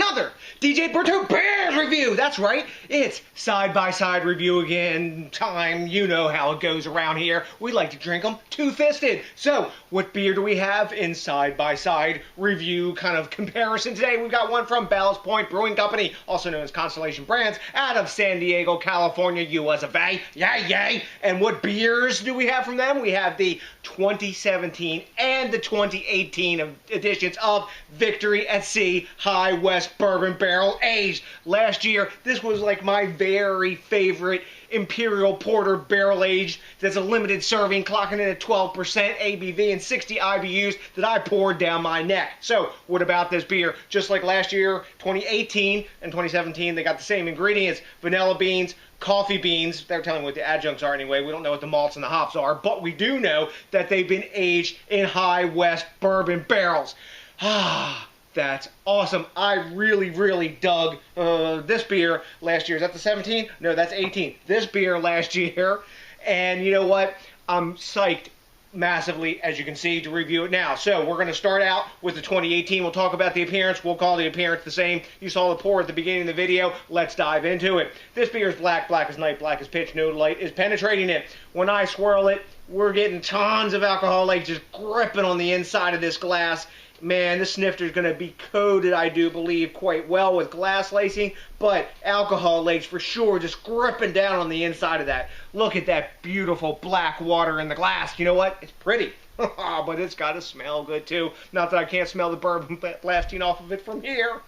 another DJ BrewTube Beers review. That's right, it's side-by-side review again time. You know how it goes around here. We like to drink them two-fisted. So, what beer do we have in side-by-side review kind of comparison today? We've got one from Ballast Point Brewing Company, also known as Constellation Brands, out of San Diego, California, US of A. Yay, yay! And what beers do we have from them? We have the 2017 and the 2018 editions of Victory at Sea High West Bourbon Barrel Aged. Last year, this was like my very favorite Imperial Porter Barrel Aged. That's a limited serving, clocking in at 12% ABV and 60 IBUs that I poured down my neck. So, what about this beer? Just like last year, 2018 and 2017, they got the same ingredients: vanilla beans, coffee beans. They're telling me what the adjuncts are anyway. We don't know what the malts and the hops are, but we do know that they've been aged in High West bourbon barrels. Ah, that's awesome. I really, really dug this beer last year. Is that the 17? No, that's 18. This beer last year. And you know what? I'm psyched massively, as you can see, to review it now. So we're going to start out with the 2018. We'll talk about the appearance. We'll call the appearance the same. You saw the pour at the beginning of the video. Let's dive into it. This beer is black, black as night, black as pitch. No light is penetrating it. When I swirl it, we're getting tons of alcohol like just gripping on the inside of this glass. Man, this snifter is going to be coated, I do believe, quite well with glass lacing, but alcohol lakes for sure just gripping down on the inside of that. Look at that beautiful black water in the glass. You know what? It's pretty, but it's got to smell good too. Not that I can't smell the bourbon blasting off of it from here.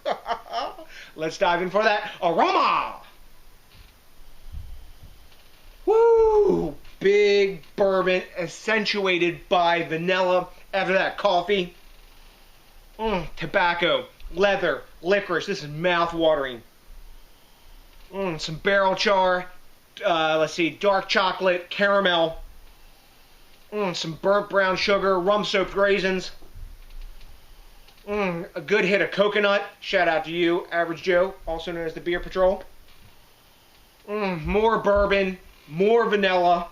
Let's dive in for that aroma. Woo! Big bourbon accentuated by vanilla. After that, coffee. Tobacco, leather, licorice. This is mouth-watering. Some barrel char. Let's see, dark chocolate, caramel. Some burnt brown sugar, rum-soaked raisins. A good hit of coconut. Shout out to you, Average Joe, also known as the Beer Patrol. More bourbon, more vanilla.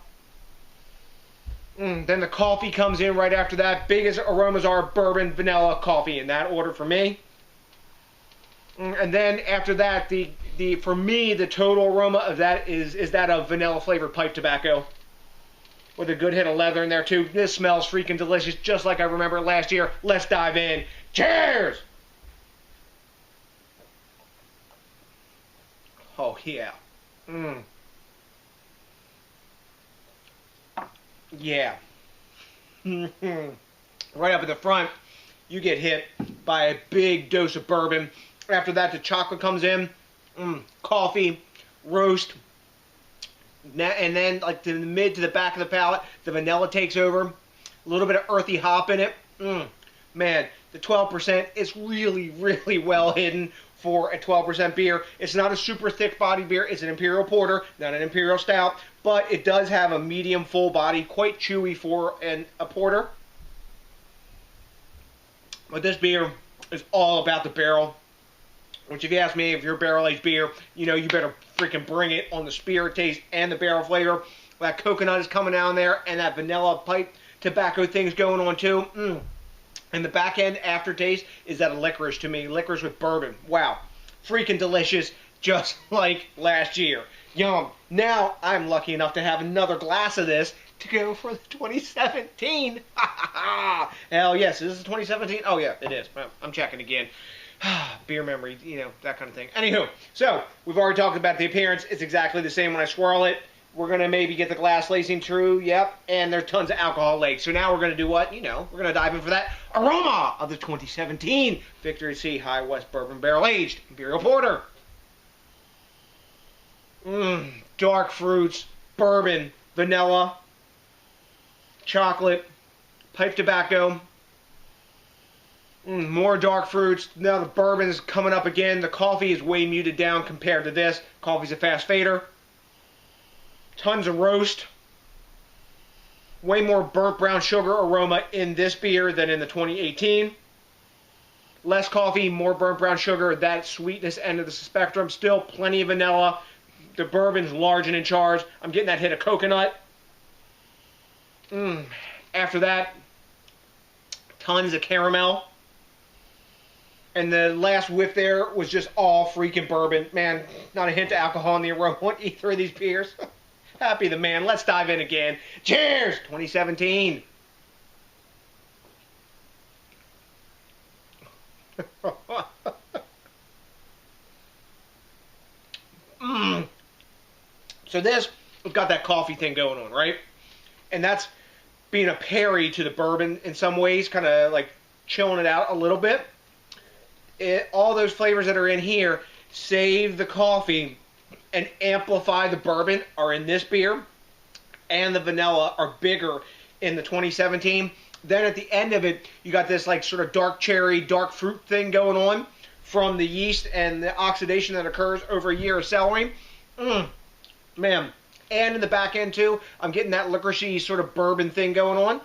Then the coffee comes in right after that. Biggest aromas are bourbon, vanilla, coffee, in that order for me. And then after that, for me, the total aroma of that is that of vanilla flavored pipe tobacco, with a good hit of leather in there too. This smells freaking delicious, just like I remember last year. Let's dive in. Cheers! Oh yeah. Yeah. Right up at the front, you get hit by a big dose of bourbon. After that, the chocolate comes in. Coffee, roast. And then, like, to the mid to the back of the palate, the vanilla takes over. A little bit of earthy hop in it. Man, the 12% is really, really well hidden for a 12% beer. It's not a super thick body beer. It's an Imperial Porter, not an Imperial Stout, but it does have a medium full body, quite chewy for a porter. But this beer is all about the barrel, which, if you ask me, if you're barrel-aged beer, you know you better freaking bring it on the spirit taste and the barrel flavor. That coconut is coming down there, and that vanilla pipe tobacco thing's going on too. And the back end aftertaste is that of licorice to me. Licorice with bourbon. Wow. Freaking delicious, just like last year. Yum. Now I'm lucky enough to have another glass of this to go for the 2017. Hell yes. Is this 2017? Oh yeah, it is. I'm checking again. Beer memory, you know, that kind of thing. Anywho, so we've already talked about the appearance. It's exactly the same when I swirl it. We're going to maybe get the glass lacing true, yep, and there's tons of alcohol lakes. So now we're going to do what? You know, we're going to dive in for that aroma of the 2017 Victory at Sea High West Bourbon Barrel Aged Imperial Porter. Dark fruits, bourbon, vanilla, chocolate, pipe tobacco, more dark fruits. Now the bourbon is coming up again. The coffee is way muted down compared to this. Coffee's a fast fader. Tons of roast. Way more burnt brown sugar aroma in this beer than in the 2018. Less coffee, more burnt brown sugar. That sweetness end of the spectrum. Still plenty of vanilla. The bourbon's large and in charge. I'm getting that hit of coconut. After that, tons of caramel. And the last whiff there was just all freaking bourbon. Man, not a hint of alcohol in the aroma on either of these beers. Happy the man. Let's dive in again. Cheers! 2017. So this has got that coffee thing going on, right? And that's being a parry to the bourbon in some ways, kind of like chilling it out a little bit. All those flavors that are in here save the coffee and amplify the bourbon are in this beer, and the vanilla are bigger in the 2017. Then at the end of it, you got this like sort of dark cherry, dark fruit thing going on from the yeast and the oxidation that occurs over a year of cellaring. Man. And in the back end too, I'm getting that licoricey sort of bourbon thing going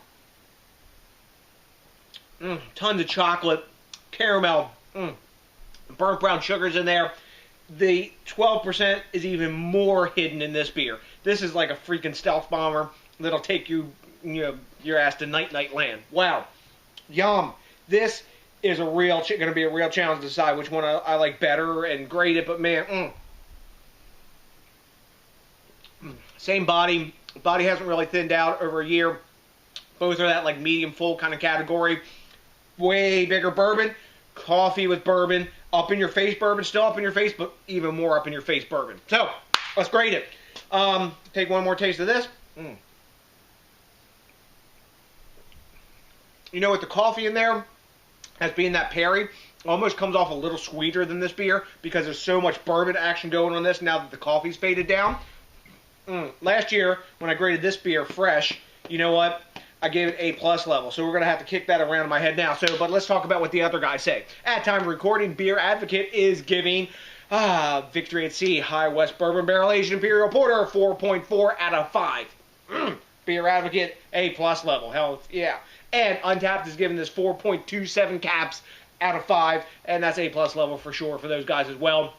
on. Tons of chocolate, caramel, burnt brown sugars in there. The 12% is even more hidden in this beer. This is like a freaking stealth bomber that'll take you, your ass to night land. Wow, yum. This is going to be a real challenge to decide which one I like better and grade it. But man, same body. Body hasn't really thinned out over a year. Both are that like medium full kind of category. Way bigger bourbon. Coffee with bourbon. Up in your face bourbon. Still up in your face, but even more up in your face bourbon. So, let's grade it. Take one more taste of this. With the coffee in there, as being that Perry, almost comes off a little sweeter than this beer because there's so much bourbon action going on this now that the coffee's faded down. Last year, when I graded this beer fresh, you know what? I gave it A+ level, so we're going to have to kick that around in my head now. But let's talk about what the other guys say. At time of recording, Beer Advocate is giving Victory at Sea High West Bourbon Barrel Aged Imperial Porter 4.4 out of 5. Beer Advocate A+ level. Hell yeah. And Untapped is giving this 4.27 caps out of 5, and that's A+ level for sure for those guys as well.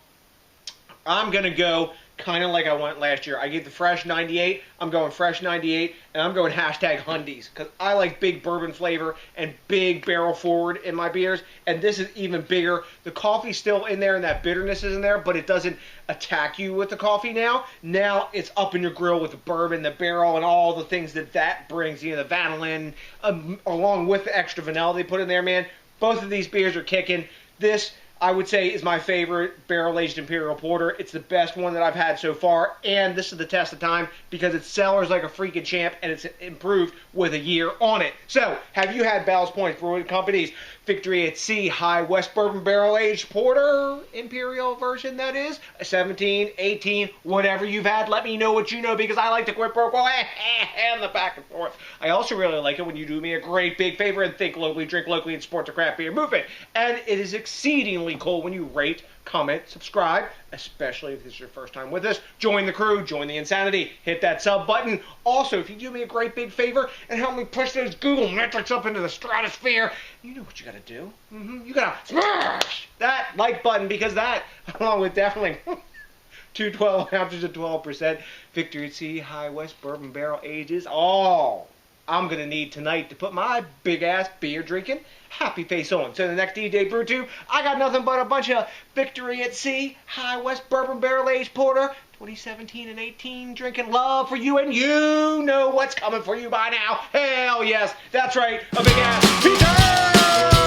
I'm going to go kind of like I went last year. I gave the fresh 98. I'm going fresh 98, and I'm going #Hundies because I like big bourbon flavor and big barrel forward in my beers, and this is even bigger. The coffee's still in there and that bitterness is in there, but it doesn't attack you with the coffee now. Now it's up in your grill with the bourbon, the barrel, and all the things that brings, the vanillin, along with the extra vanilla they put in there, man. Both of these beers are kicking. This, I would say, is my favorite barrel-aged Imperial Porter. It's the best one that I've had so far, and this is the test of time because it sellers like a freaking champ, and it's improved with a year on it. So, have you had Ballast Point Brewing Company's Victory at Sea High West Bourbon Barrel-Aged Porter Imperial version, that is? 17, 18, whatever you've had, let me know what you know because I like to quit pro quo and the back and forth. I also really like it when you do me a great big favor and think locally, drink locally, and support the craft beer movement. And it is exceedingly cool when you rate, comment, subscribe, especially if this is your first time with us. Join the crew, join the insanity, hit that sub button. Also, if you do me a great big favor and help me push those Google metrics up into the stratosphere, you know what you gotta do. You gotta smash that like button because that, along with definitely 2 12 ounces of 12% Victory at Sea High West Bourbon Barrel Ages, all I'm going to need tonight to put my big-ass beer-drinking happy face on. So the next DJ BrewTube, I got nothing but a bunch of Victory at Sea High West Bourbon Barrel Aged Porter 2017 and 18 drinking love for you, and you know what's coming for you by now. Hell yes, that's right, a big-ass pizza!